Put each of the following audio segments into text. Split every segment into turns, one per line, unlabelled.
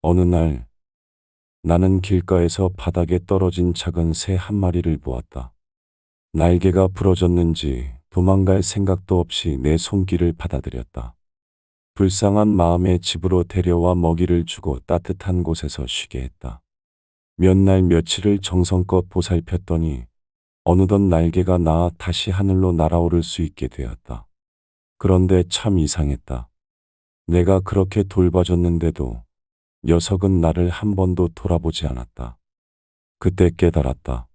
어느 날 나는 길가에서 바닥에 떨어진 작은 새 한 마리를 보았다. 날개가 부러졌는지 도망갈 생각도 없이 내 손길을 받아들였다. 불쌍한 마음에 집으로 데려와 먹이를 주고 따뜻한 곳에서 쉬게 했다. 몇 날 며칠을 정성껏 보살폈더니 어느덧 날개가 나아 다시 하늘로 날아오를 수 있게 되었다. 그런데 참 이상했다. 내가 그렇게 돌봐줬는데도 녀석은 나를 한 번도 돌아보지 않았다. 그때 깨달았다.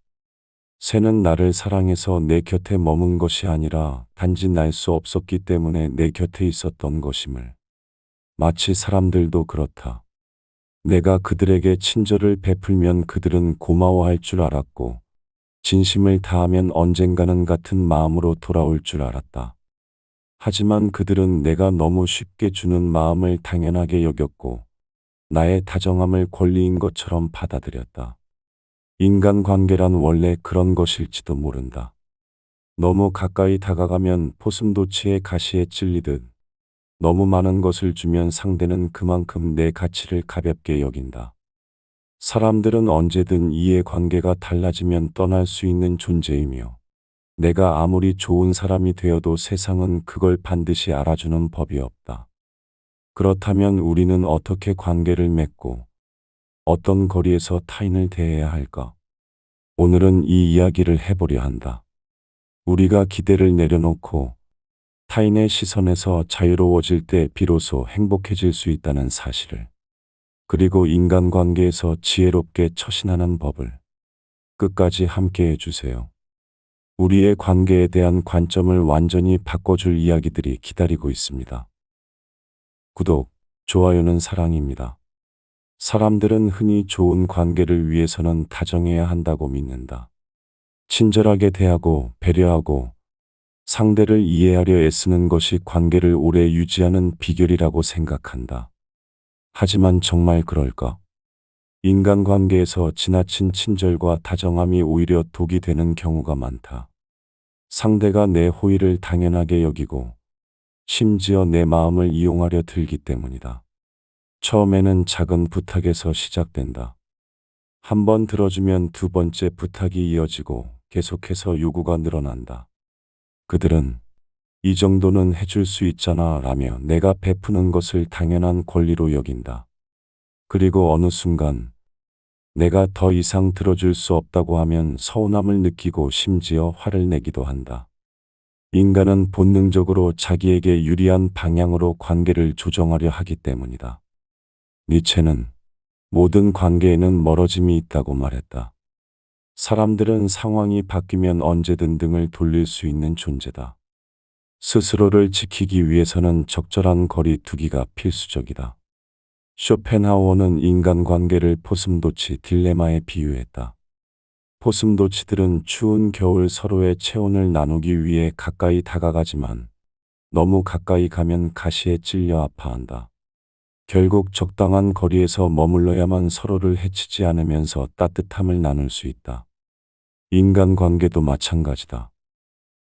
새는 나를 사랑해서 내 곁에 머문 것이 아니라 단지 날 수 없었기 때문에 내 곁에 있었던 것임을. 마치 사람들도 그렇다. 내가 그들에게 친절을 베풀면 그들은 고마워할 줄 알았고, 진심을 다하면 언젠가는 같은 마음으로 돌아올 줄 알았다. 하지만 그들은 내가 너무 쉽게 주는 마음을 당연하게 여겼고, 나의 다정함을 권리인 것처럼 받아들였다. 인간관계란 원래 그런 것일지도 모른다. 너무 가까이 다가가면 포슴도치의 가시에 찔리듯 너무 많은 것을 주면 상대는 그만큼 내 가치를 가볍게 여긴다. 사람들은 언제든 이해관계가 달라지면 떠날 수 있는 존재이며 내가 아무리 좋은 사람이 되어도 세상은 그걸 반드시 알아주는 법이 없다. 그렇다면 우리는 어떻게 관계를 맺고 어떤 거리에서 타인을 대해야 할까? 오늘은 이 이야기를 해보려 한다. 우리가 기대를 내려놓고 타인의 시선에서 자유로워질 때 비로소 행복해질 수 있다는 사실을, 그리고 인간관계에서 지혜롭게 처신하는 법을 끝까지 함께 해주세요. 우리의 관계에 대한 관점을 완전히 바꿔줄 이야기들이 기다리고 있습니다. 구독, 좋아요는 사랑입니다. 사람들은 흔히 좋은 관계를 위해서는 다정해야 한다고 믿는다. 친절하게 대하고 배려하고 상대를 이해하려 애쓰는 것이 관계를 오래 유지하는 비결이라고 생각한다. 하지만 정말 그럴까? 인간관계에서 지나친 친절과 다정함이 오히려 독이 되는 경우가 많다. 상대가 내 호의를 당연하게 여기고 심지어 내 마음을 이용하려 들기 때문이다. 처음에는 작은 부탁에서 시작된다. 한 번 들어주면 두 번째 부탁이 이어지고 계속해서 요구가 늘어난다. 그들은 이 정도는 해줄 수 있잖아 라며 내가 베푸는 것을 당연한 권리로 여긴다. 그리고 어느 순간 내가 더 이상 들어줄 수 없다고 하면 서운함을 느끼고 심지어 화를 내기도 한다. 인간은 본능적으로 자기에게 유리한 방향으로 관계를 조정하려 하기 때문이다. 니체는 모든 관계에는 멀어짐이 있다고 말했다. 사람들은 상황이 바뀌면 언제든 등을 돌릴 수 있는 존재다. 스스로를 지키기 위해서는 적절한 거리 두기가 필수적이다. 쇼펜하우어는 인간관계를 포슴도치 딜레마에 비유했다. 포슴도치들은 추운 겨울 서로의 체온을 나누기 위해 가까이 다가가지만 너무 가까이 가면 가시에 찔려 아파한다. 결국 적당한 거리에서 머물러야만 서로를 해치지 않으면서 따뜻함을 나눌 수 있다. 인간관계도 마찬가지다.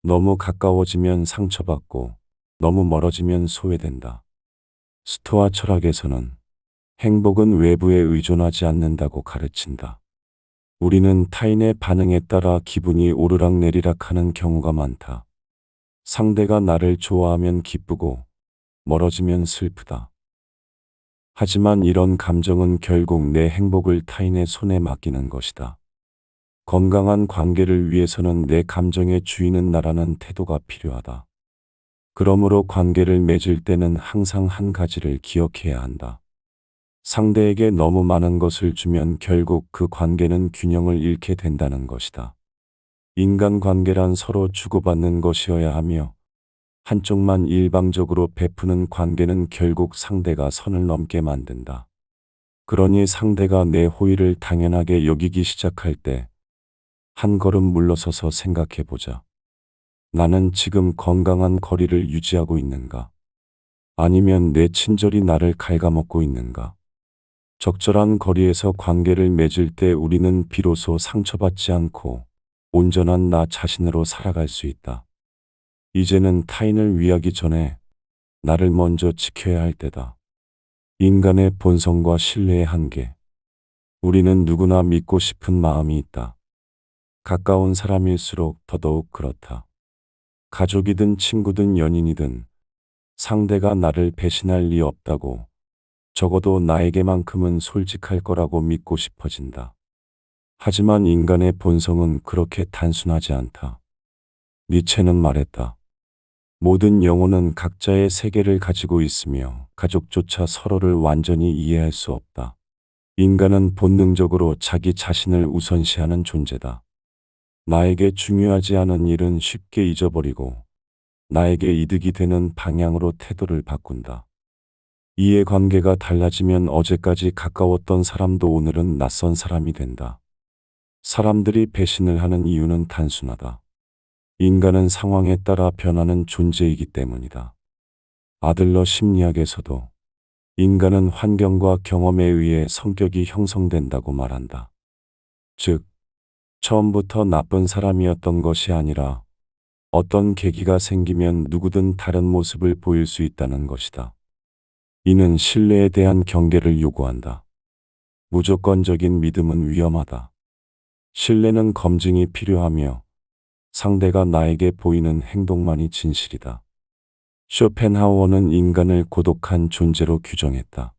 너무 가까워지면 상처받고 너무 멀어지면 소외된다. 스토아 철학에서는 행복은 외부에 의존하지 않는다고 가르친다. 우리는 타인의 반응에 따라 기분이 오르락내리락 하는 경우가 많다. 상대가 나를 좋아하면 기쁘고 멀어지면 슬프다. 하지만 이런 감정은 결국 내 행복을 타인의 손에 맡기는 것이다. 건강한 관계를 위해서는 내 감정의 주인은 나라는 태도가 필요하다. 그러므로 관계를 맺을 때는 항상 한 가지를 기억해야 한다. 상대에게 너무 많은 것을 주면 결국 그 관계는 균형을 잃게 된다는 것이다. 인간관계란 서로 주고받는 것이어야 하며 한쪽만 일방적으로 베푸는 관계는 결국 상대가 선을 넘게 만든다. 그러니 상대가 내 호의를 당연하게 여기기 시작할 때 한 걸음 물러서서 생각해보자. 나는 지금 건강한 거리를 유지하고 있는가? 아니면 내 친절이 나를 갉아먹고 있는가? 적절한 거리에서 관계를 맺을 때 우리는 비로소 상처받지 않고 온전한 나 자신으로 살아갈 수 있다. 이제는 타인을 위하기 전에 나를 먼저 지켜야 할 때다. 인간의 본성과 신뢰의 한계. 우리는 누구나 믿고 싶은 마음이 있다. 가까운 사람일수록 더더욱 그렇다. 가족이든 친구든 연인이든 상대가 나를 배신할 리 없다고, 적어도 나에게만큼은 솔직할 거라고 믿고 싶어진다. 하지만 인간의 본성은 그렇게 단순하지 않다. 니체는 말했다. 모든 영혼은 각자의 세계를 가지고 있으며 가족조차 서로를 완전히 이해할 수 없다. 인간은 본능적으로 자기 자신을 우선시하는 존재다. 나에게 중요하지 않은 일은 쉽게 잊어버리고 나에게 이득이 되는 방향으로 태도를 바꾼다. 이해관계가 달라지면 어제까지 가까웠던 사람도 오늘은 낯선 사람이 된다. 사람들이 배신을 하는 이유는 단순하다. 인간은 상황에 따라 변하는 존재이기 때문이다. 아들러 심리학에서도 인간은 환경과 경험에 의해 성격이 형성된다고 말한다. 즉, 처음부터 나쁜 사람이었던 것이 아니라 어떤 계기가 생기면 누구든 다른 모습을 보일 수 있다는 것이다. 이는 신뢰에 대한 경계를 요구한다. 무조건적인 믿음은 위험하다. 신뢰는 검증이 필요하며 상대가 나에게 보이는 행동만이 진실이다. 쇼펜하우어는 인간을 고독한 존재로 규정했다.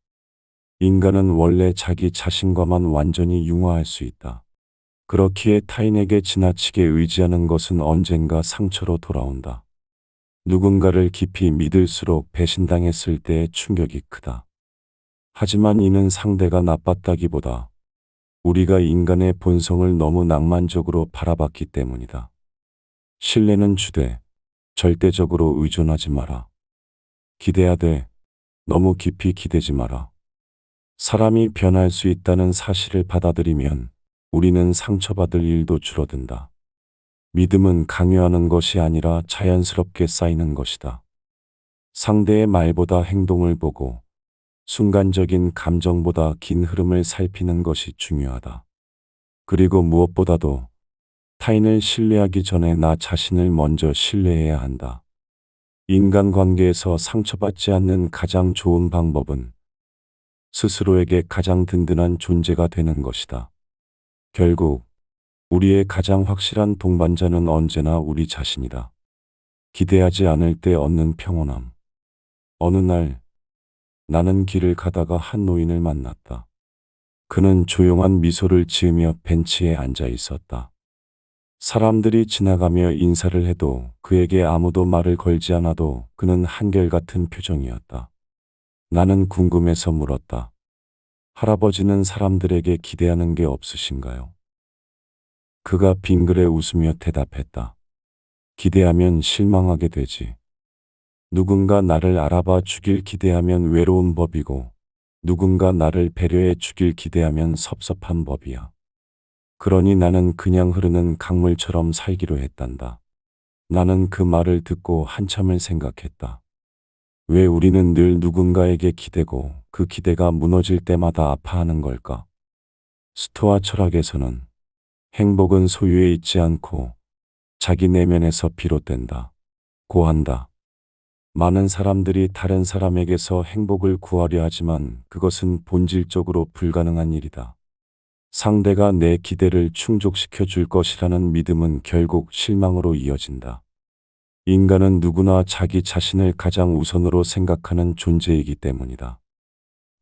인간은 원래 자기 자신과만 완전히 융화할 수 있다. 그렇기에 타인에게 지나치게 의지하는 것은 언젠가 상처로 돌아온다. 누군가를 깊이 믿을수록 배신당했을 때의 충격이 크다. 하지만 이는 상대가 나빴다기보다 우리가 인간의 본성을 너무 낭만적으로 바라봤기 때문이다. 신뢰는 주되 절대적으로 의존하지 마라. 기대하되 너무 깊이 기대지 마라. 사람이 변할 수 있다는 사실을 받아들이면 우리는 상처받을 일도 줄어든다. 믿음은 강요하는 것이 아니라 자연스럽게 쌓이는 것이다. 상대의 말보다 행동을 보고 순간적인 감정보다 긴 흐름을 살피는 것이 중요하다. 그리고 무엇보다도 타인을 신뢰하기 전에 나 자신을 먼저 신뢰해야 한다. 인간관계에서 상처받지 않는 가장 좋은 방법은 스스로에게 가장 든든한 존재가 되는 것이다. 결국 우리의 가장 확실한 동반자는 언제나 우리 자신이다. 기대하지 않을 때 얻는 평온함. 어느 날 나는 길을 가다가 한 노인을 만났다. 그는 조용한 미소를 지으며 벤치에 앉아 있었다. 사람들이 지나가며 인사를 해도 그에게 아무도 말을 걸지 않아도 그는 한결같은 표정이었다. 나는 궁금해서 물었다. 할아버지는 사람들에게 기대하는 게 없으신가요? 그가 빙그레 웃으며 대답했다. 기대하면 실망하게 되지. 누군가 나를 알아봐 주길 기대하면 외로운 법이고 누군가 나를 배려해 주길 기대하면 섭섭한 법이야. 그러니 나는 그냥 흐르는 강물처럼 살기로 했단다. 나는 그 말을 듣고 한참을 생각했다. 왜 우리는 늘 누군가에게 기대고 그 기대가 무너질 때마다 아파하는 걸까? 스토아 철학에서는 행복은 소유에 있지 않고 자기 내면에서 비롯된다. 고한다. 많은 사람들이 다른 사람에게서 행복을 구하려 하지만 그것은 본질적으로 불가능한 일이다. 상대가 내 기대를 충족시켜 줄 것이라는 믿음은 결국 실망으로 이어진다. 인간은 누구나 자기 자신을 가장 우선으로 생각하는 존재이기 때문이다.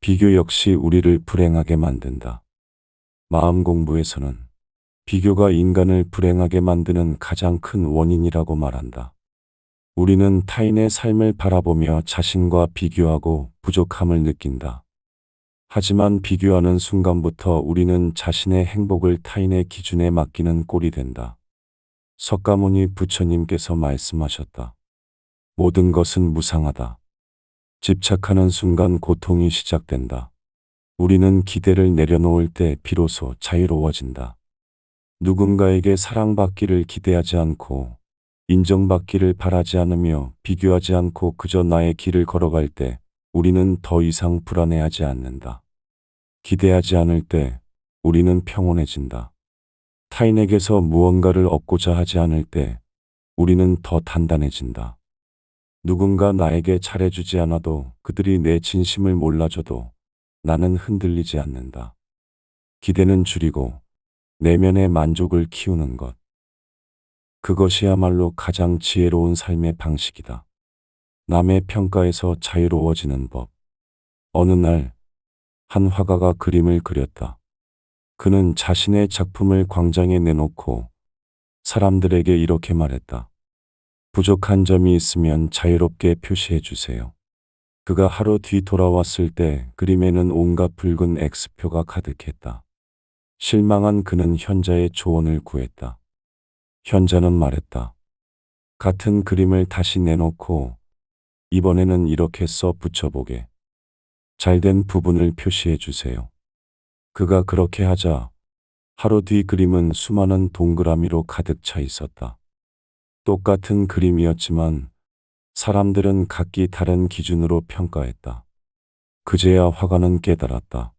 비교 역시 우리를 불행하게 만든다. 마음 공부에서는 비교가 인간을 불행하게 만드는 가장 큰 원인이라고 말한다. 우리는 타인의 삶을 바라보며 자신과 비교하고 부족함을 느낀다. 하지만 비교하는 순간부터 우리는 자신의 행복을 타인의 기준에 맡기는 꼴이 된다. 석가모니 부처님께서 말씀하셨다. 모든 것은 무상하다. 집착하는 순간 고통이 시작된다. 우리는 기대를 내려놓을 때 비로소 자유로워진다. 누군가에게 사랑받기를 기대하지 않고 인정받기를 바라지 않으며 비교하지 않고 그저 나의 길을 걸어갈 때 우리는 더 이상 불안해하지 않는다. 기대하지 않을 때 우리는 평온해진다. 타인에게서 무언가를 얻고자 하지 않을 때 우리는 더 단단해진다. 누군가 나에게 잘해주지 않아도 그들이 내 진심을 몰라줘도 나는 흔들리지 않는다. 기대는 줄이고 내면의 만족을 키우는 것. 그것이야말로 가장 지혜로운 삶의 방식이다. 남의 평가에서 자유로워지는 법. 어느 날, 한 화가가 그림을 그렸다. 그는 자신의 작품을 광장에 내놓고 사람들에게 이렇게 말했다. 부족한 점이 있으면 자유롭게 표시해 주세요. 그가 하루 뒤 돌아왔을 때 그림에는 온갖 붉은 X표가 가득했다. 실망한 그는 현자의 조언을 구했다. 현자는 말했다. 같은 그림을 다시 내놓고 이번에는 이렇게 써 붙여보게. 잘된 부분을 표시해 주세요. 그가 그렇게 하자 하루 뒤 그림은 수많은 동그라미로 가득 차 있었다. 똑같은 그림이었지만 사람들은 각기 다른 기준으로 평가했다. 그제야 화가는 깨달았다.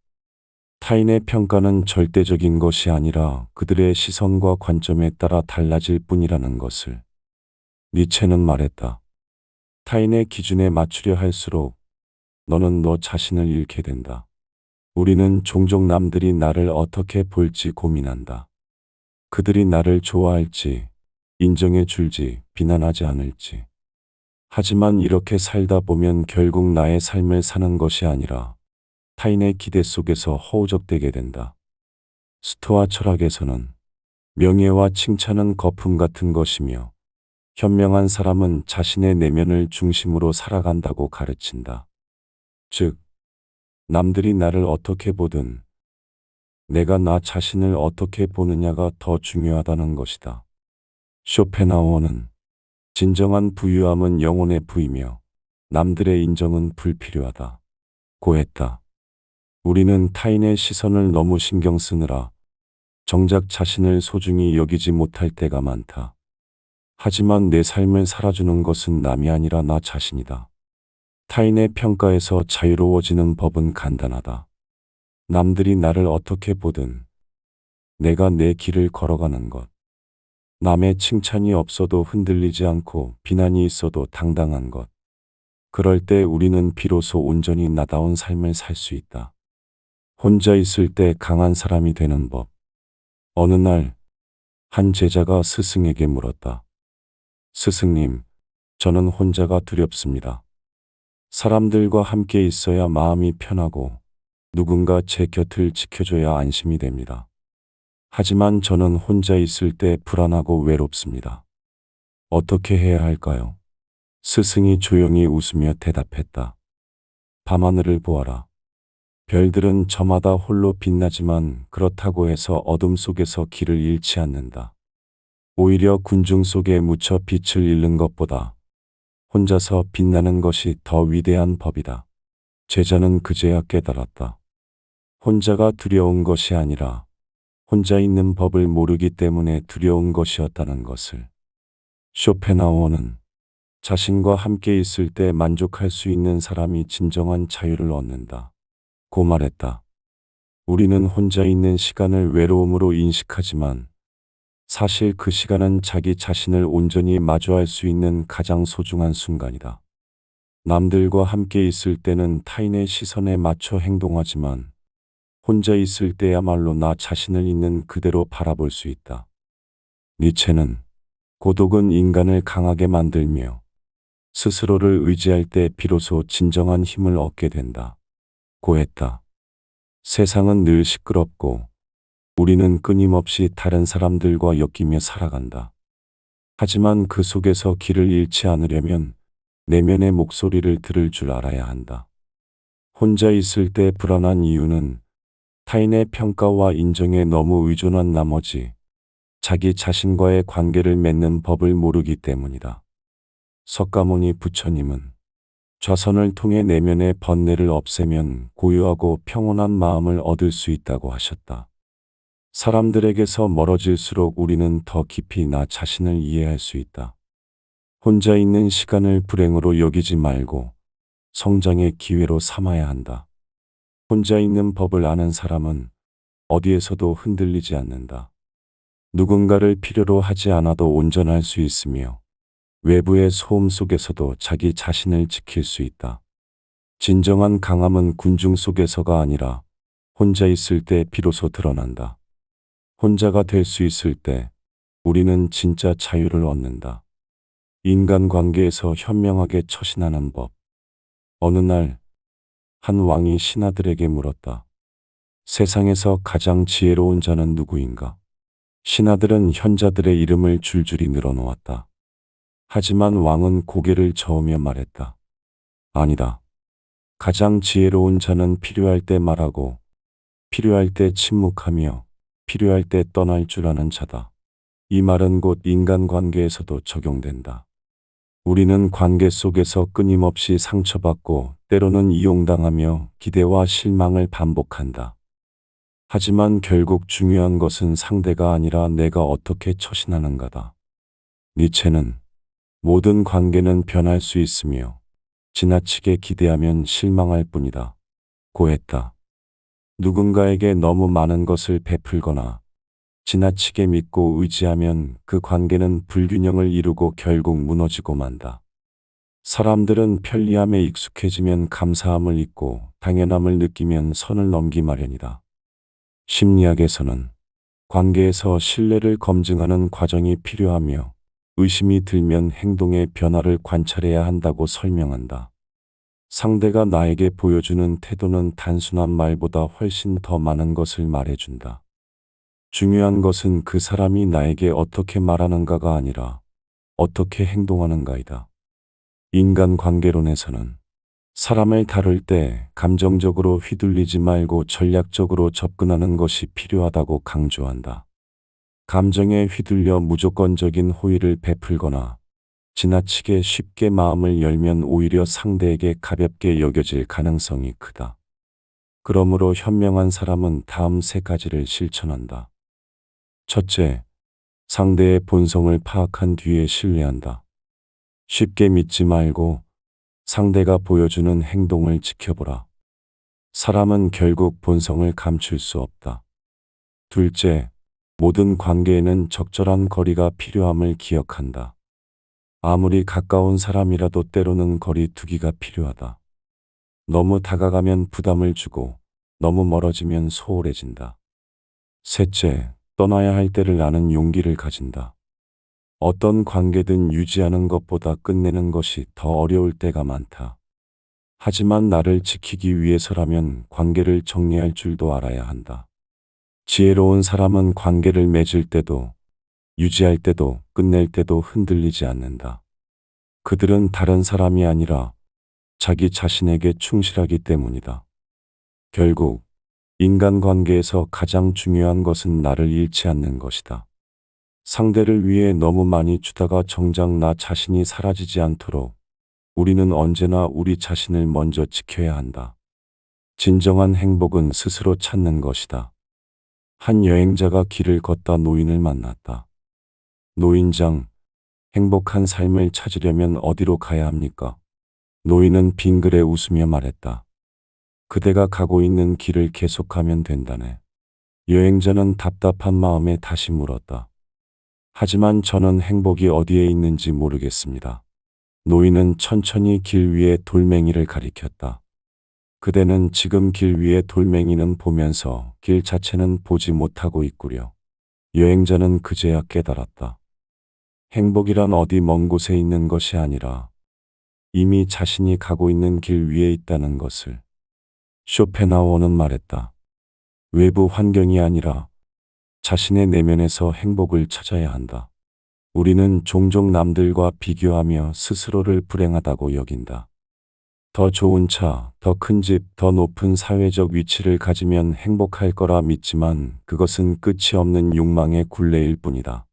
타인의 평가는 절대적인 것이 아니라 그들의 시선과 관점에 따라 달라질 뿐이라는 것을. 니체는 말했다. 타인의 기준에 맞추려 할수록 너는 너 자신을 잃게 된다. 우리는 종종 남들이 나를 어떻게 볼지 고민한다. 그들이 나를 좋아할지, 인정해 줄지, 비난하지 않을지. 하지만 이렇게 살다 보면 결국 나의 삶을 사는 것이 아니라 타인의 기대 속에서 허우적대게 된다. 스토아 철학에서는 명예와 칭찬은 거품 같은 것이며 현명한 사람은 자신의 내면을 중심으로 살아간다고 가르친다. 즉, 남들이 나를 어떻게 보든 내가 나 자신을 어떻게 보느냐가 더 중요하다는 것이다. 쇼펜하우어는 진정한 부유함은 영혼의 부이며 남들의 인정은 불필요하다. 고했다. 우리는 타인의 시선을 너무 신경 쓰느라 정작 자신을 소중히 여기지 못할 때가 많다. 하지만 내 삶을 살아주는 것은 남이 아니라 나 자신이다. 타인의 평가에서 자유로워지는 법은 간단하다. 남들이 나를 어떻게 보든 내가 내 길을 걸어가는 것. 남의 칭찬이 없어도 흔들리지 않고 비난이 있어도 당당한 것. 그럴 때 우리는 비로소 온전히 나다운 삶을 살 수 있다. 혼자 있을 때 강한 사람이 되는 법. 어느 날, 한 제자가 스승에게 물었다. 스승님, 저는 혼자가 두렵습니다. 사람들과 함께 있어야 마음이 편하고 누군가 제 곁을 지켜줘야 안심이 됩니다. 하지만 저는 혼자 있을 때 불안하고 외롭습니다. 어떻게 해야 할까요? 스승이 조용히 웃으며 대답했다. 밤하늘을 보아라. 별들은 저마다 홀로 빛나지만 그렇다고 해서 어둠 속에서 길을 잃지 않는다. 오히려 군중 속에 묻혀 빛을 잃는 것보다 혼자서 빛나는 것이 더 위대한 법이다. 제자는 그제야 깨달았다. 혼자가 두려운 것이 아니라 혼자 있는 법을 모르기 때문에 두려운 것이었다는 것을. 쇼펜하우어는 자신과 함께 있을 때 만족할 수 있는 사람이 진정한 자유를 얻는다. 고 말했다. 우리는 혼자 있는 시간을 외로움으로 인식하지만 사실 그 시간은 자기 자신을 온전히 마주할 수 있는 가장 소중한 순간이다. 남들과 함께 있을 때는 타인의 시선에 맞춰 행동하지만 혼자 있을 때야말로 나 자신을 있는 그대로 바라볼 수 있다. 니체는 고독은 인간을 강하게 만들며 스스로를 의지할 때 비로소 진정한 힘을 얻게 된다. 고했다. 세상은 늘 시끄럽고 우리는 끊임없이 다른 사람들과 엮이며 살아간다. 하지만 그 속에서 길을 잃지 않으려면 내면의 목소리를 들을 줄 알아야 한다. 혼자 있을 때 불안한 이유는 타인의 평가와 인정에 너무 의존한 나머지 자기 자신과의 관계를 맺는 법을 모르기 때문이다. 석가모니 부처님은 좌선을 통해 내면의 번뇌를 없애면 고요하고 평온한 마음을 얻을 수 있다고 하셨다. 사람들에게서 멀어질수록 우리는 더 깊이 나 자신을 이해할 수 있다. 혼자 있는 시간을 불행으로 여기지 말고 성장의 기회로 삼아야 한다. 혼자 있는 법을 아는 사람은 어디에서도 흔들리지 않는다. 누군가를 필요로 하지 않아도 온전할 수 있으며 외부의 소음 속에서도 자기 자신을 지킬 수 있다. 진정한 강함은 군중 속에서가 아니라 혼자 있을 때 비로소 드러난다. 혼자가 될 수 있을 때 우리는 진짜 자유를 얻는다. 인간관계에서 현명하게 처신하는 법. 어느 날 한 왕이 신하들에게 물었다. 세상에서 가장 지혜로운 자는 누구인가? 신하들은 현자들의 이름을 줄줄이 늘어놓았다. 하지만 왕은 고개를 저으며 말했다. 아니다. 가장 지혜로운 자는 필요할 때 말하고, 필요할 때 침묵하며, 필요할 때 떠날 줄 아는 자다. 이 말은 곧 인간관계에서도 적용된다. 우리는 관계 속에서 끊임없이 상처받고 때로는 이용당하며 기대와 실망을 반복한다. 하지만 결국 중요한 것은 상대가 아니라 내가 어떻게 처신하는가다. 니체는 모든 관계는 변할 수 있으며 지나치게 기대하면 실망할 뿐이다. 고 했다. 누군가에게 너무 많은 것을 베풀거나 지나치게 믿고 의지하면 그 관계는 불균형을 이루고 결국 무너지고 만다. 사람들은 편리함에 익숙해지면 감사함을 잊고 당연함을 느끼면 선을 넘기 마련이다. 심리학에서는 관계에서 신뢰를 검증하는 과정이 필요하며 의심이 들면 행동의 변화를 관찰해야 한다고 설명한다. 상대가 나에게 보여주는 태도는 단순한 말보다 훨씬 더 많은 것을 말해준다. 중요한 것은 그 사람이 나에게 어떻게 말하는가가 아니라 어떻게 행동하는가이다. 인간관계론에서는 사람을 다룰 때 감정적으로 휘둘리지 말고 전략적으로 접근하는 것이 필요하다고 강조한다. 감정에 휘둘려 무조건적인 호의를 베풀거나 지나치게 쉽게 마음을 열면 오히려 상대에게 가볍게 여겨질 가능성이 크다. 그러므로 현명한 사람은 다음 세 가지를 실천한다. 첫째, 상대의 본성을 파악한 뒤에 신뢰한다. 쉽게 믿지 말고 상대가 보여주는 행동을 지켜보라. 사람은 결국 본성을 감출 수 없다. 둘째, 모든 관계에는 적절한 거리가 필요함을 기억한다. 아무리 가까운 사람이라도 때로는 거리 두기가 필요하다. 너무 다가가면 부담을 주고 너무 멀어지면 소홀해진다. 셋째, 떠나야 할 때를 아는 용기를 가진다. 어떤 관계든 유지하는 것보다 끝내는 것이 더 어려울 때가 많다. 하지만 나를 지키기 위해서라면 관계를 정리할 줄도 알아야 한다. 지혜로운 사람은 관계를 맺을 때도, 유지할 때도, 끝낼 때도 흔들리지 않는다. 그들은 다른 사람이 아니라 자기 자신에게 충실하기 때문이다. 결국 인간관계에서 가장 중요한 것은 나를 잃지 않는 것이다. 상대를 위해 너무 많이 주다가 정작 나 자신이 사라지지 않도록 우리는 언제나 우리 자신을 먼저 지켜야 한다. 진정한 행복은 스스로 찾는 것이다. 한 여행자가 길을 걷다 노인을 만났다. 노인장, 행복한 삶을 찾으려면 어디로 가야 합니까? 노인은 빙그레 웃으며 말했다. 그대가 가고 있는 길을 계속가면 된다네. 여행자는 답답한 마음에 다시 물었다. 하지만 저는 행복이 어디에 있는지 모르겠습니다. 노인은 천천히 길 위에 돌멩이를 가리켰다. 그대는 지금 길 위에 돌멩이는 보면서 길 자체는 보지 못하고 있구려. 여행자는 그제야 깨달았다. 행복이란 어디 먼 곳에 있는 것이 아니라 이미 자신이 가고 있는 길 위에 있다는 것을. 쇼펜하우어는 말했다. 외부 환경이 아니라 자신의 내면에서 행복을 찾아야 한다. 우리는 종종 남들과 비교하며 스스로를 불행하다고 여긴다. 더 좋은 차, 더 큰 집, 더 높은 사회적 위치를 가지면 행복할 거라 믿지만 그것은 끝이 없는 욕망의 굴레일 뿐이다.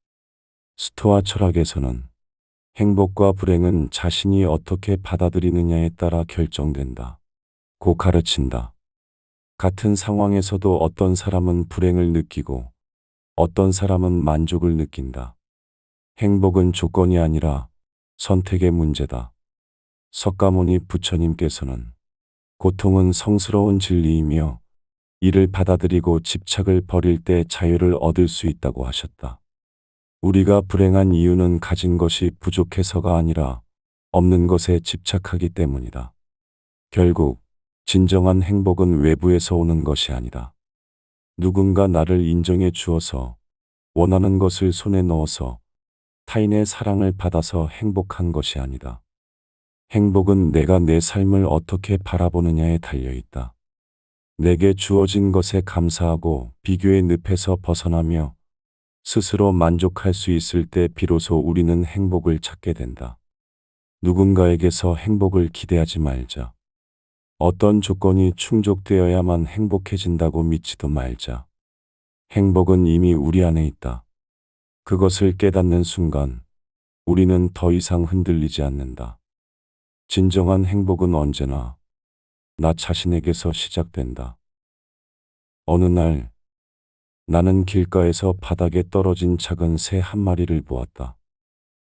스토아 철학에서는 행복과 불행은 자신이 어떻게 받아들이느냐에 따라 결정된다. 고 가르친다. 같은 상황에서도 어떤 사람은 불행을 느끼고 어떤 사람은 만족을 느낀다. 행복은 조건이 아니라 선택의 문제다. 석가모니 부처님께서는 고통은 성스러운 진리이며 이를 받아들이고 집착을 버릴 때 자유를 얻을 수 있다고 하셨다. 우리가 불행한 이유는 가진 것이 부족해서가 아니라 없는 것에 집착하기 때문이다. 결국 진정한 행복은 외부에서 오는 것이 아니다. 누군가 나를 인정해 주어서 원하는 것을 손에 넣어서 타인의 사랑을 받아서 행복한 것이 아니다. 행복은 내가 내 삶을 어떻게 바라보느냐에 달려 있다. 내게 주어진 것에 감사하고 비교의 늪에서 벗어나며 스스로 만족할 수 있을 때 비로소 우리는 행복을 찾게 된다. 누군가에게서 행복을 기대하지 말자. 어떤 조건이 충족되어야만 행복해진다고 믿지도 말자. 행복은 이미 우리 안에 있다. 그것을 깨닫는 순간 우리는 더 이상 흔들리지 않는다. 진정한 행복은 언제나 나 자신에게서 시작된다. 어느 날 나는 길가에서 바닥에 떨어진 작은 새 한 마리를 보았다.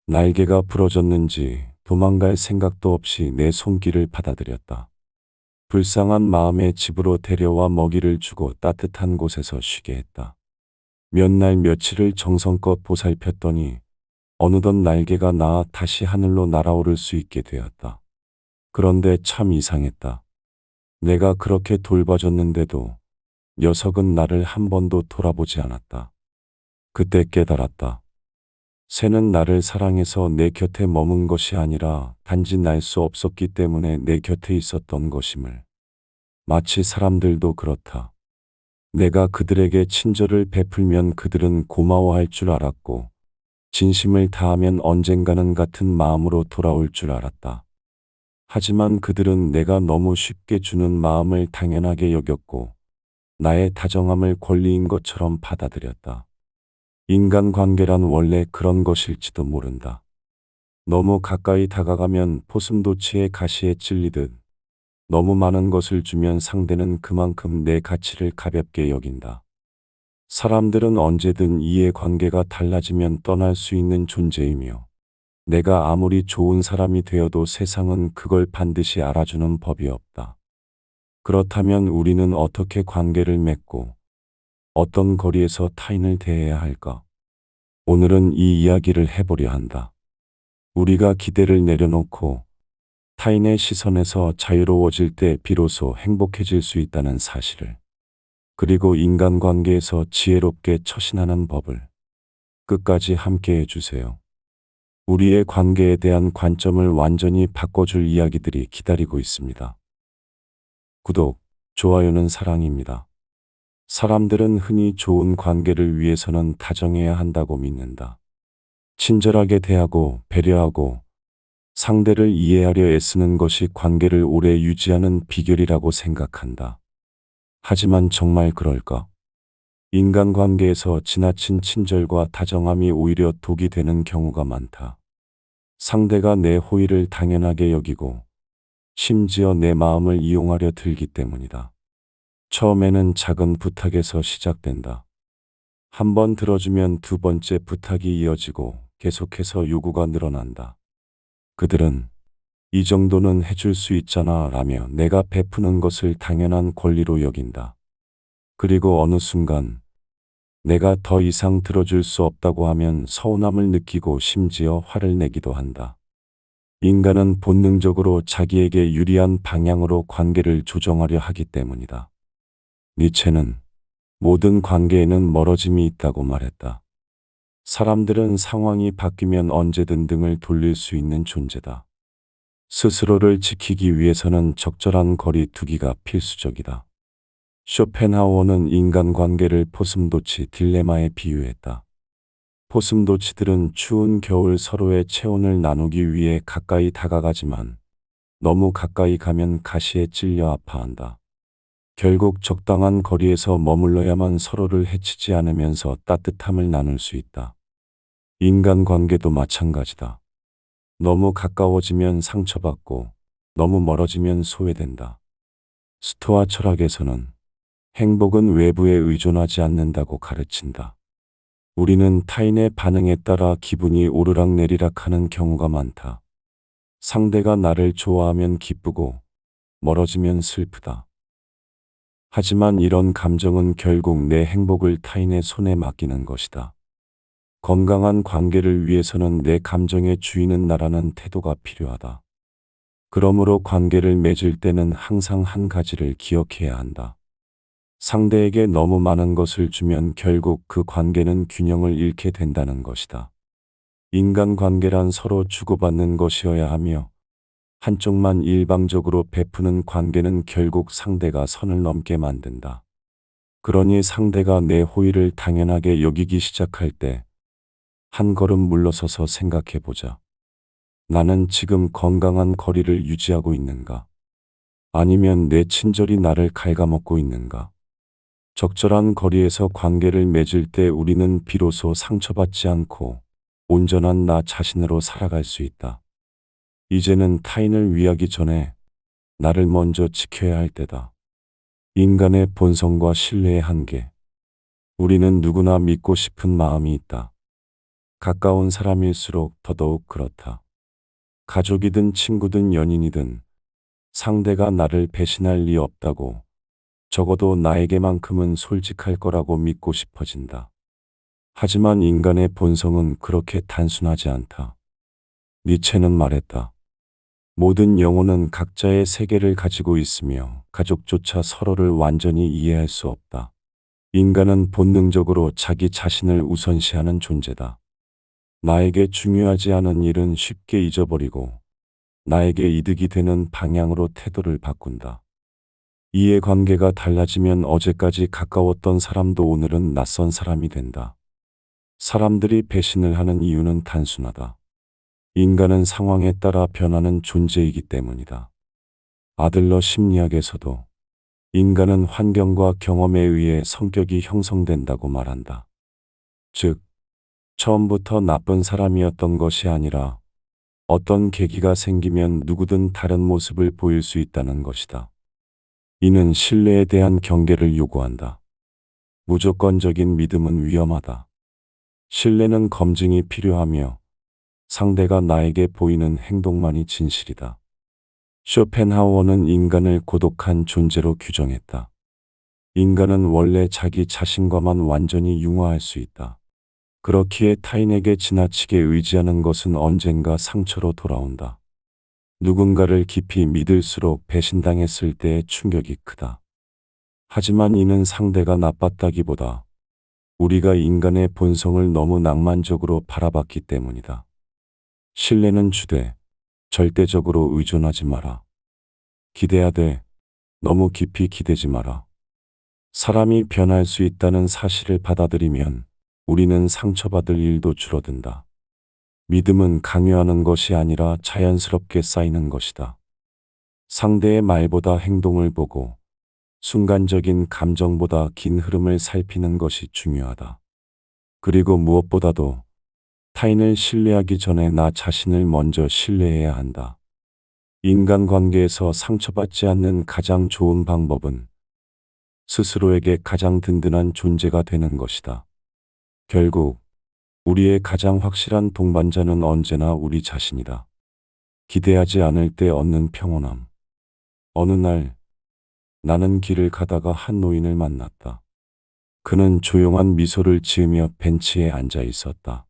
날개가 부러졌는지 도망갈 생각도 없이 내 손길을 받아들였다. 불쌍한 마음에 집으로 데려와 먹이를 주고 따뜻한 곳에서 쉬게 했다. 몇 날 며칠을 정성껏 보살폈더니 어느덧 날개가 나아 다시 하늘로 날아오를 수 있게 되었다. 그런데 참 이상했다. 내가 그렇게 돌봐줬는데도 녀석은 나를 한 번도 돌아보지 않았다. 그때 깨달았다. 새는 나를 사랑해서 내 곁에 머문 것이 아니라 단지 날 수 없었기 때문에 내 곁에 있었던 것임을. 마치 사람들도 그렇다. 내가 그들에게 친절을 베풀면 그들은 고마워할 줄 알았고, 진심을 다하면 언젠가는 같은 마음으로 돌아올 줄 알았다. 하지만 그들은 내가 너무 쉽게 주는 마음을 당연하게 여겼고, 나의 다정함을 권리인 것처럼 받아들였다. 인간관계란 원래 그런 것일지도 모른다. 너무 가까이 다가가면 포슴도치의 가시에 찔리듯 너무 많은 것을 주면 상대는 그만큼 내 가치를 가볍게 여긴다. 사람들은 언제든 이해관계가 달라지면 떠날 수 있는 존재이며 내가 아무리 좋은 사람이 되어도 세상은 그걸 반드시 알아주는 법이 없다. 그렇다면 우리는 어떻게 관계를 맺고 어떤 거리에서 타인을 대해야 할까? 오늘은 이 이야기를 해보려 한다. 우리가 기대를 내려놓고 타인의 시선에서 자유로워질 때 비로소 행복해질 수 있다는 사실을, 그리고 인간관계에서 지혜롭게 처신하는 법을 끝까지 함께 해주세요. 우리의 관계에 대한 관점을 완전히 바꿔줄 이야기들이 기다리고 있습니다. 구독, 좋아요는 사랑입니다. 사람들은 흔히 좋은 관계를 위해서는 다정해야 한다고 믿는다. 친절하게 대하고 배려하고 상대를 이해하려 애쓰는 것이 관계를 오래 유지하는 비결이라고 생각한다. 하지만 정말 그럴까? 인간관계에서 지나친 친절과 다정함이 오히려 독이 되는 경우가 많다. 상대가 내 호의를 당연하게 여기고 심지어 내 마음을 이용하려 들기 때문이다. 처음에는 작은 부탁에서 시작된다. 한 번 들어주면 두 번째 부탁이 이어지고 계속해서 요구가 늘어난다. 그들은 이 정도는 해줄 수 있잖아 라며 내가 베푸는 것을 당연한 권리로 여긴다. 그리고 어느 순간 내가 더 이상 들어줄 수 없다고 하면 서운함을 느끼고 심지어 화를 내기도 한다. 인간은 본능적으로 자기에게 유리한 방향으로 관계를 조정하려 하기 때문이다. 니체는 모든 관계에는 멀어짐이 있다고 말했다. 사람들은 상황이 바뀌면 언제든 등을 돌릴 수 있는 존재다. 스스로를 지키기 위해서는 적절한 거리 두기가 필수적이다. 쇼펜하우어는 인간관계를 포슴도치 딜레마에 비유했다. 포슴도치들은 추운 겨울 서로의 체온을 나누기 위해 가까이 다가가지만 너무 가까이 가면 가시에 찔려 아파한다. 결국 적당한 거리에서 머물러야만 서로를 해치지 않으면서 따뜻함을 나눌 수 있다. 인간관계도 마찬가지다. 너무 가까워지면 상처받고 너무 멀어지면 소외된다. 스토아 철학에서는 행복은 외부에 의존하지 않는다고 가르친다. 우리는 타인의 반응에 따라 기분이 오르락내리락 하는 경우가 많다. 상대가 나를 좋아하면 기쁘고 멀어지면 슬프다. 하지만 이런 감정은 결국 내 행복을 타인의 손에 맡기는 것이다. 건강한 관계를 위해서는 내 감정의 주인은 나라는 태도가 필요하다. 그러므로 관계를 맺을 때는 항상 한 가지를 기억해야 한다. 상대에게 너무 많은 것을 주면 결국 그 관계는 균형을 잃게 된다는 것이다. 인간관계란 서로 주고받는 것이어야 하며 한쪽만 일방적으로 베푸는 관계는 결국 상대가 선을 넘게 만든다. 그러니 상대가 내 호의를 당연하게 여기기 시작할 때 한 걸음 물러서서 생각해 보자. 나는 지금 건강한 거리를 유지하고 있는가? 아니면 내 친절이 나를 갉아먹고 있는가? 적절한 거리에서 관계를 맺을 때 우리는 비로소 상처받지 않고 온전한 나 자신으로 살아갈 수 있다. 이제는 타인을 위하기 전에 나를 먼저 지켜야 할 때다. 인간의 본성과 신뢰의 한계. 우리는 누구나 믿고 싶은 마음이 있다. 가까운 사람일수록 더더욱 그렇다. 가족이든 친구든 연인이든 상대가 나를 배신할 리 없다고, 적어도 나에게만큼은 솔직할 거라고 믿고 싶어진다. 하지만 인간의 본성은 그렇게 단순하지 않다. 니체는 말했다. 모든 영혼은 각자의 세계를 가지고 있으며 가족조차 서로를 완전히 이해할 수 없다. 인간은 본능적으로 자기 자신을 우선시하는 존재다. 나에게 중요하지 않은 일은 쉽게 잊어버리고 나에게 이득이 되는 방향으로 태도를 바꾼다. 이해관계가 달라지면 어제까지 가까웠던 사람도 오늘은 낯선 사람이 된다. 사람들이 배신을 하는 이유는 단순하다. 인간은 상황에 따라 변하는 존재이기 때문이다. 아들러 심리학에서도 인간은 환경과 경험에 의해 성격이 형성된다고 말한다. 즉, 처음부터 나쁜 사람이었던 것이 아니라 어떤 계기가 생기면 누구든 다른 모습을 보일 수 있다는 것이다. 이는 신뢰에 대한 경계를 요구한다. 무조건적인 믿음은 위험하다. 신뢰는 검증이 필요하며 상대가 나에게 보이는 행동만이 진실이다. 쇼펜하우어는 인간을 고독한 존재로 규정했다. 인간은 원래 자기 자신과만 완전히 융화할 수 있다. 그렇기에 타인에게 지나치게 의지하는 것은 언젠가 상처로 돌아온다. 누군가를 깊이 믿을수록 배신당했을 때의 충격이 크다. 하지만 이는 상대가 나빴다기보다 우리가 인간의 본성을 너무 낭만적으로 바라봤기 때문이다. 신뢰는 주되 절대적으로 의존하지 마라. 기대하되 너무 깊이 기대지 마라. 사람이 변할 수 있다는 사실을 받아들이면 우리는 상처받을 일도 줄어든다. 믿음은 강요하는 것이 아니라 자연스럽게 쌓이는 것이다. 상대의 말보다 행동을 보고 순간적인 감정보다 긴 흐름을 살피는 것이 중요하다. 그리고 무엇보다도 타인을 신뢰하기 전에 나 자신을 먼저 신뢰해야 한다. 인간관계에서 상처받지 않는 가장 좋은 방법은 스스로에게 가장 든든한 존재가 되는 것이다. 결국 우리의 가장 확실한 동반자는 언제나 우리 자신이다. 기대하지 않을 때 얻는 평온함. 어느 날 나는 길을 가다가 한 노인을 만났다. 그는 조용한 미소를 지으며 벤치에 앉아 있었다.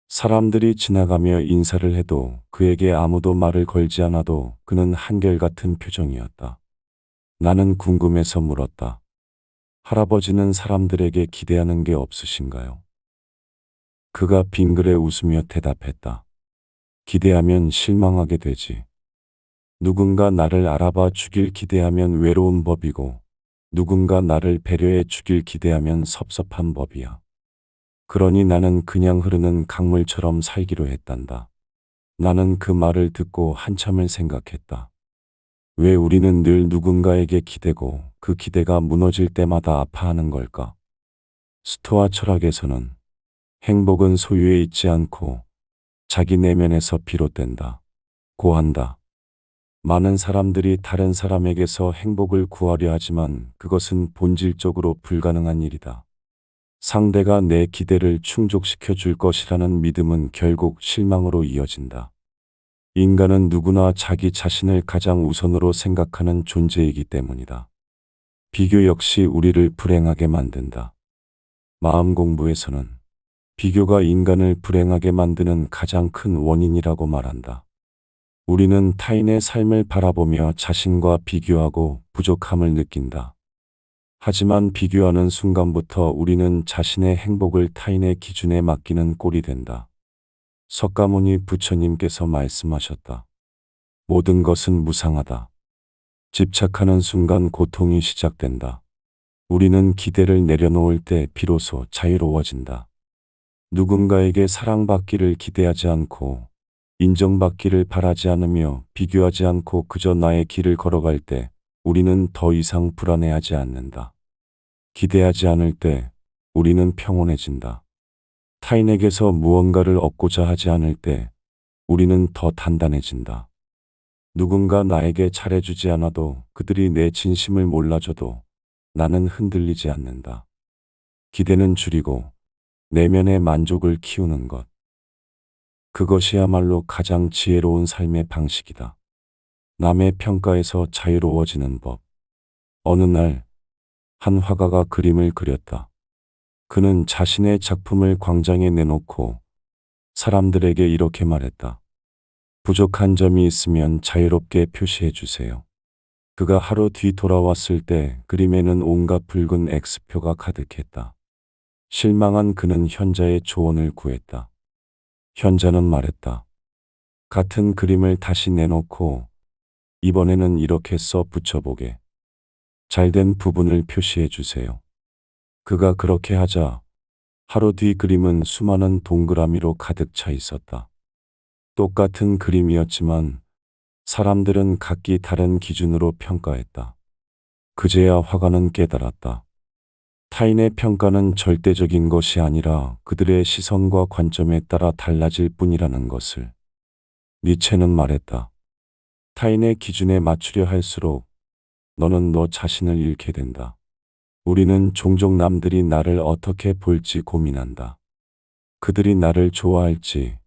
사람들이 지나가며 인사를 해도 그에게 아무도 말을 걸지 않아도 그는 한결같은 표정이었다. 나는 궁금해서 물었다. 할아버지는 사람들에게 기대하는 게 없으신가요? 그가 빙그레 웃으며 대답했다. 기대하면 실망하게 되지. 누군가 나를 알아봐 주길 기대하면 외로운 법이고 누군가 나를 배려해 주길 기대하면 섭섭한 법이야. 그러니 나는 그냥 흐르는 강물처럼 살기로 했단다. 나는 그 말을 듣고 한참을 생각했다. 왜 우리는 늘 누군가에게 기대고 그 기대가 무너질 때마다 아파하는 걸까? 스토아 철학에서는 행복은 소유에 있지 않고 자기 내면에서 비롯된다. 고한다. 많은 사람들이 다른 사람에게서 행복을 구하려 하지만 그것은 본질적으로 불가능한 일이다. 상대가 내 기대를 충족시켜 줄 것이라는 믿음은 결국 실망으로 이어진다. 인간은 누구나 자기 자신을 가장 우선으로 생각하는 존재이기 때문이다. 비교 역시 우리를 불행하게 만든다. 마음 공부에서는 비교가 인간을 불행하게 만드는 가장 큰 원인이라고 말한다. 우리는 타인의 삶을 바라보며 자신과 비교하고 부족함을 느낀다. 하지만 비교하는 순간부터 우리는 자신의 행복을 타인의 기준에 맡기는 꼴이 된다. 석가모니 부처님께서 말씀하셨다. 모든 것은 무상하다. 집착하는 순간 고통이 시작된다. 우리는 기대를 내려놓을 때 비로소 자유로워진다. 누군가에게 사랑받기를 기대하지 않고 인정받기를 바라지 않으며 비교하지 않고 그저 나의 길을 걸어갈 때 우리는 더 이상 불안해하지 않는다. 기대하지 않을 때 우리는 평온해진다. 타인에게서 무언가를 얻고자 하지 않을 때 우리는 더 단단해진다. 누군가 나에게 잘해주지 않아도 그들이 내 진심을 몰라줘도 나는 흔들리지 않는다. 기대는 줄이고 내면의 만족을 키우는 것. 그것이야말로 가장 지혜로운 삶의 방식이다. 남의 평가에서 자유로워지는 법. 어느 날, 한 화가가 그림을 그렸다. 그는 자신의 작품을 광장에 내놓고 사람들에게 이렇게 말했다. 부족한 점이 있으면 자유롭게 표시해 주세요. 그가 하루 뒤 돌아왔을 때 그림에는 온갖 붉은 X표가 가득했다. 실망한 그는 현자의 조언을 구했다. 현자는 말했다. 같은 그림을 다시 내놓고 이번에는 이렇게 써 붙여보게. 잘된 부분을 표시해 주세요. 그가 그렇게 하자 하루 뒤 그림은 수많은 동그라미로 가득 차 있었다. 똑같은 그림이었지만 사람들은 각기 다른 기준으로 평가했다. 그제야 화가는 깨달았다. 타인의 평가는 절대적인 것이 아니라 그들의 시선과 관점에 따라 달라질 뿐이라는 것을. 니체는 말했다. 타인의 기준에 맞추려 할수록 너는 너 자신을 잃게 된다. 우리는 종종 남들이 나를 어떻게 볼지 고민한다. 그들이 나를 좋아할지,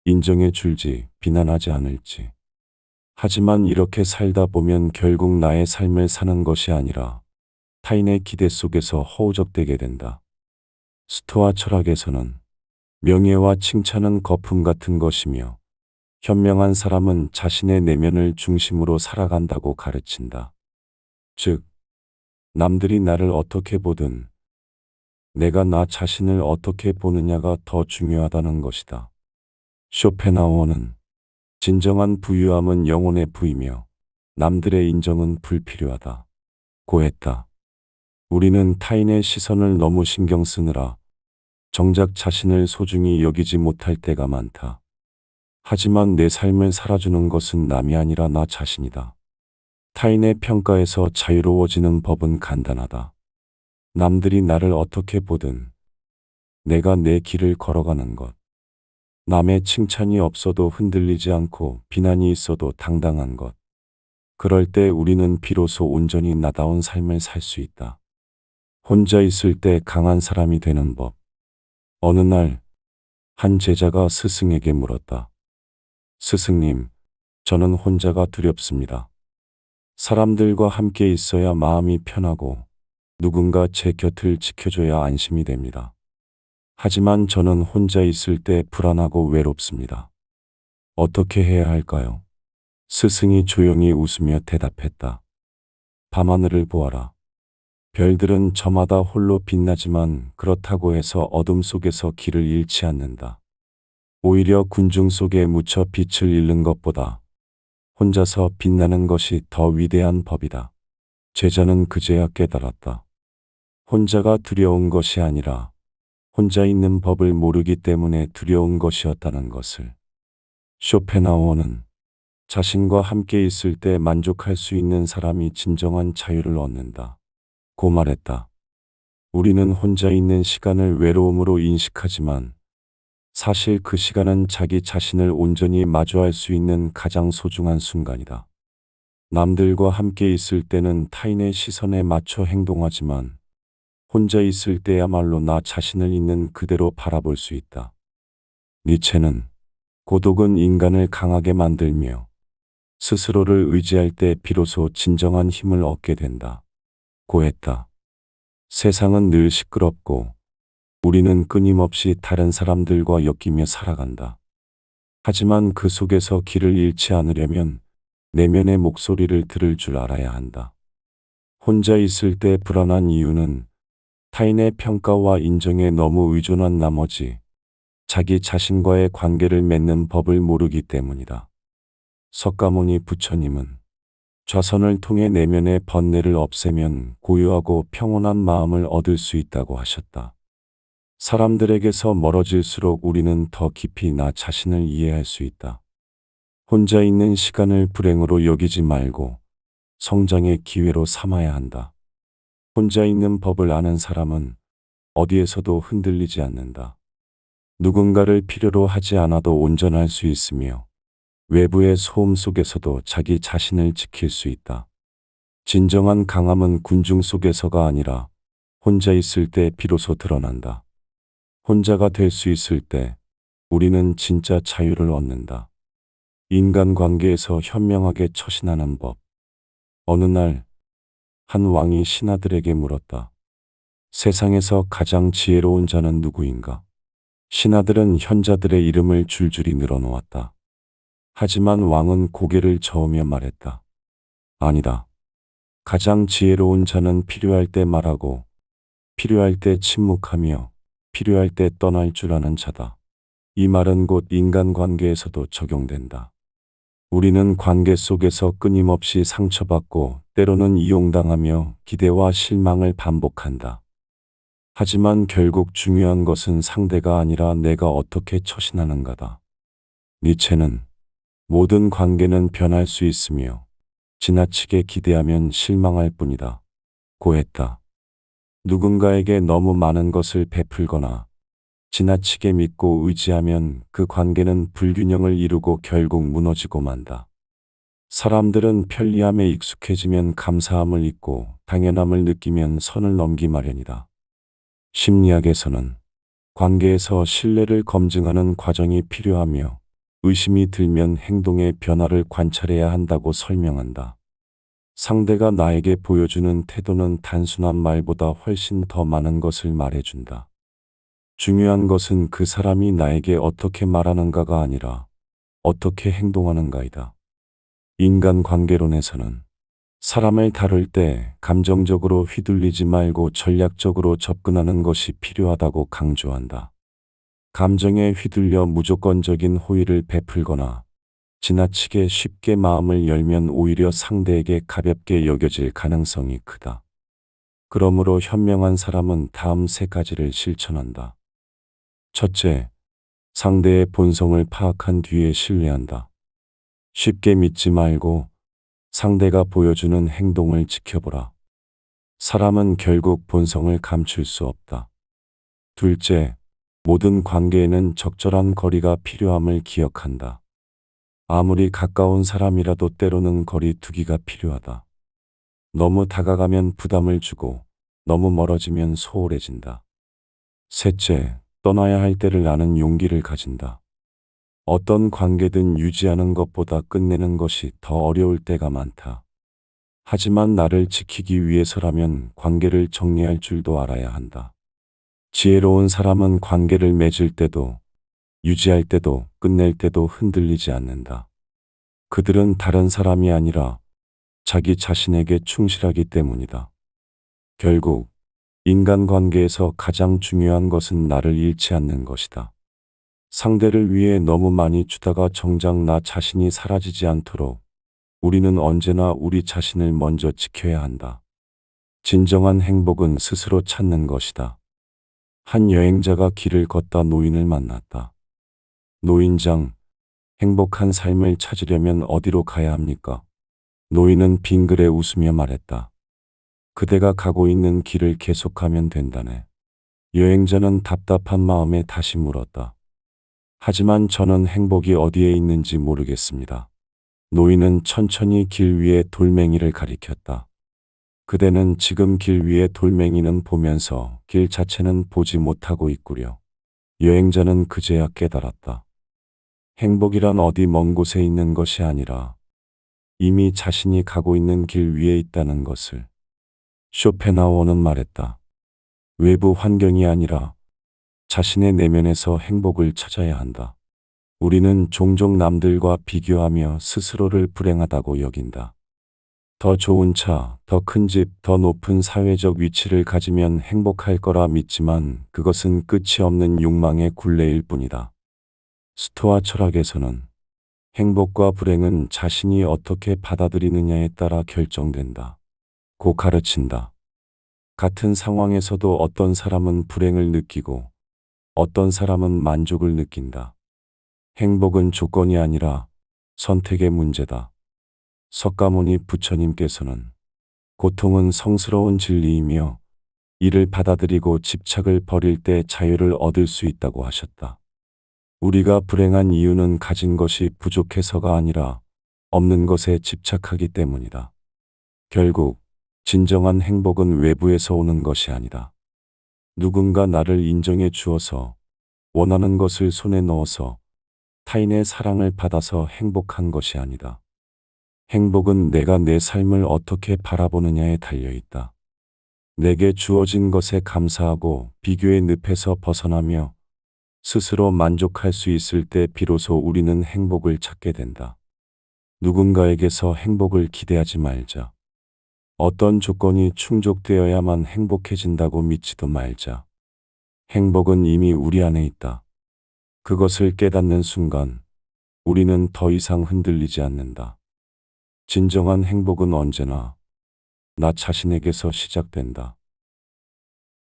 인정해 줄지, 비난하지 않을지. 하지만 이렇게 살다 보면 결국 나의 삶을 사는 것이 아니라 타인의 기대 속에서 허우적대게 된다. 스토아 철학에서는 명예와 칭찬은 거품 같은 것이며 현명한 사람은 자신의 내면을 중심으로 살아간다고 가르친다. 즉, 남들이 나를 어떻게 보든 내가 나 자신을 어떻게 보느냐가 더 중요하다는 것이다. 쇼펜하우어는 진정한 부유함은 영혼의 부이며 남들의 인정은 불필요하다. 고 했다. 우리는 타인의 시선을 너무 신경 쓰느라 정작 자신을 소중히 여기지 못할 때가 많다. 하지만 내 삶을 살아주는 것은 남이 아니라 나 자신이다. 타인의 평가에서 자유로워지는 법은 간단하다. 남들이 나를 어떻게 보든 내가 내 길을 걸어가는 것. 남의 칭찬이 없어도 흔들리지 않고 비난이 있어도 당당한 것. 그럴 때 우리는 비로소 온전히 나다운 삶을 살 수 있다. 혼자 있을 때 강한 사람이 되는 법. 어느 날, 한 제자가 스승에게 물었다. 스승님, 저는 혼자가 두렵습니다. 사람들과 함께 있어야 마음이 편하고 누군가 제 곁을 지켜줘야 안심이 됩니다. 하지만 저는 혼자 있을 때 불안하고 외롭습니다. 어떻게 해야 할까요? 스승이 조용히 웃으며 대답했다. 밤하늘을 보아라. 별들은 저마다 홀로 빛나지만 그렇다고 해서 어둠 속에서 길을 잃지 않는다. 오히려 군중 속에 묻혀 빛을 잃는 것보다 혼자서 빛나는 것이 더 위대한 법이다. 제자는 그제야 깨달았다. 혼자가 두려운 것이 아니라 혼자 있는 법을 모르기 때문에 두려운 것이었다는 것을. 쇼펜하우어는 자신과 함께 있을 때 만족할 수 있는 사람이 진정한 자유를 얻는다. 고 말했다. 우리는 혼자 있는 시간을 외로움으로 인식하지만 사실 그 시간은 자기 자신을 온전히 마주할 수 있는 가장 소중한 순간이다. 남들과 함께 있을 때는 타인의 시선에 맞춰 행동하지만 혼자 있을 때야말로 나 자신을 있는 그대로 바라볼 수 있다. 니체는 고독은 인간을 강하게 만들며 스스로를 의지할 때 비로소 진정한 힘을 얻게 된다. 고 했다. 세상은 늘 시끄럽고 우리는 끊임없이 다른 사람들과 엮이며 살아간다. 하지만 그 속에서 길을 잃지 않으려면 내면의 목소리를 들을 줄 알아야 한다. 혼자 있을 때 불안한 이유는 타인의 평가와 인정에 너무 의존한 나머지 자기 자신과의 관계를 맺는 법을 모르기 때문이다. 석가모니 부처님은 좌선을 통해 내면의 번뇌를 없애면 고요하고 평온한 마음을 얻을 수 있다고 하셨다. 사람들에게서 멀어질수록 우리는 더 깊이 나 자신을 이해할 수 있다. 혼자 있는 시간을 불행으로 여기지 말고 성장의 기회로 삼아야 한다. 혼자 있는 법을 아는 사람은 어디에서도 흔들리지 않는다. 누군가를 필요로 하지 않아도 온전할 수 있으며 외부의 소음 속에서도 자기 자신을 지킬 수 있다. 진정한 강함은 군중 속에서가 아니라 혼자 있을 때 비로소 드러난다. 혼자가 될 수 있을 때 우리는 진짜 자유를 얻는다. 인간관계에서 현명하게 처신하는 법. 어느 날 한 왕이 신하들에게 물었다. 세상에서 가장 지혜로운 자는 누구인가? 신하들은 현자들의 이름을 줄줄이 늘어놓았다. 하지만 왕은 고개를 저으며 말했다. 아니다. 가장 지혜로운 자는 필요할 때 말하고, 필요할 때 침묵하며, 필요할 때 떠날 줄 아는 자다. 이 말은 곧 인간관계에서도 적용된다. 우리는 관계 속에서 끊임없이 상처받고 때로는 이용당하며 기대와 실망을 반복한다. 하지만 결국 중요한 것은 상대가 아니라 내가 어떻게 처신하는가다. 니체는 모든 관계는 변할 수 있으며 지나치게 기대하면 실망할 뿐이다. 고 했다. 누군가에게 너무 많은 것을 베풀거나 지나치게 믿고 의지하면 그 관계는 불균형을 이루고 결국 무너지고 만다. 사람들은 편리함에 익숙해지면 감사함을 잊고 당연함을 느끼면 선을 넘기 마련이다. 심리학에서는 관계에서 신뢰를 검증하는 과정이 필요하며 의심이 들면 행동의 변화를 관찰해야 한다고 설명한다. 상대가 나에게 보여주는 태도는 단순한 말보다 훨씬 더 많은 것을 말해준다. 중요한 것은 그 사람이 나에게 어떻게 말하는가가 아니라 어떻게 행동하는가이다. 인간관계론에서는 사람을 다룰 때 감정적으로 휘둘리지 말고 전략적으로 접근하는 것이 필요하다고 강조한다. 감정에 휘둘려 무조건적인 호의를 베풀거나 지나치게 쉽게 마음을 열면 오히려 상대에게 가볍게 여겨질 가능성이 크다. 그러므로 현명한 사람은 다음 세 가지를 실천한다. 첫째, 상대의 본성을 파악한 뒤에 신뢰한다. 쉽게 믿지 말고 상대가 보여주는 행동을 지켜보라. 사람은 결국 본성을 감출 수 없다. 둘째, 모든 관계에는 적절한 거리가 필요함을 기억한다. 아무리 가까운 사람이라도 때로는 거리 두기가 필요하다. 너무 다가가면 부담을 주고 너무 멀어지면 소홀해진다. 셋째, 떠나야 할 때를 아는 용기를 가진다. 어떤 관계든 유지하는 것보다 끝내는 것이 더 어려울 때가 많다. 하지만 나를 지키기 위해서라면 관계를 정리할 줄도 알아야 한다. 지혜로운 사람은 관계를 맺을 때도, 유지할 때도, 끝낼 때도 흔들리지 않는다. 그들은 다른 사람이 아니라 자기 자신에게 충실하기 때문이다. 결국 인간관계에서 가장 중요한 것은 나를 잃지 않는 것이다. 상대를 위해 너무 많이 주다가 정작 나 자신이 사라지지 않도록 우리는 언제나 우리 자신을 먼저 지켜야 한다. 진정한 행복은 스스로 찾는 것이다. 한 여행자가 길을 걷다 노인을 만났다. 노인장, 행복한 삶을 찾으려면 어디로 가야 합니까? 노인은 빙그레 웃으며 말했다. 그대가 가고 있는 길을 계속가면 된다네. 여행자는 답답한 마음에 다시 물었다. 하지만 저는 행복이 어디에 있는지 모르겠습니다. 노인은 천천히 길 위에 돌멩이를 가리켰다. 그대는 지금 길 위에 돌멩이는 보면서 길 자체는 보지 못하고 있구려. 여행자는 그제야 깨달았다. 행복이란 어디 먼 곳에 있는 것이 아니라 이미 자신이 가고 있는 길 위에 있다는 것을. 쇼펜하우어는 말했다. 외부 환경이 아니라 자신의 내면에서 행복을 찾아야 한다. 우리는 종종 남들과 비교하며 스스로를 불행하다고 여긴다. 더 좋은 차, 더 큰 집, 더 높은 사회적 위치를 가지면 행복할 거라 믿지만 그것은 끝이 없는 욕망의 굴레일 뿐이다. 스토아 철학에서는 행복과 불행은 자신이 어떻게 받아들이느냐에 따라 결정된다. 고 가르친다. 같은 상황에서도 어떤 사람은 불행을 느끼고 어떤 사람은 만족을 느낀다. 행복은 조건이 아니라 선택의 문제다. 석가모니 부처님께서는 고통은 성스러운 진리이며 이를 받아들이고 집착을 버릴 때 자유를 얻을 수 있다고 하셨다. 우리가 불행한 이유는 가진 것이 부족해서가 아니라 없는 것에 집착하기 때문이다. 결국 진정한 행복은 외부에서 오는 것이 아니다. 누군가 나를 인정해 주어서 원하는 것을 손에 넣어서 타인의 사랑을 받아서 행복한 것이 아니다. 행복은 내가 내 삶을 어떻게 바라보느냐에 달려 있다. 내게 주어진 것에 감사하고 비교의 늪에서 벗어나며 스스로 만족할 수 있을 때 비로소 우리는 행복을 찾게 된다. 누군가에게서 행복을 기대하지 말자. 어떤 조건이 충족되어야만 행복해진다고 믿지도 말자. 행복은 이미 우리 안에 있다. 그것을 깨닫는 순간 우리는 더 이상 흔들리지 않는다. 진정한 행복은 언제나 나 자신에게서 시작된다.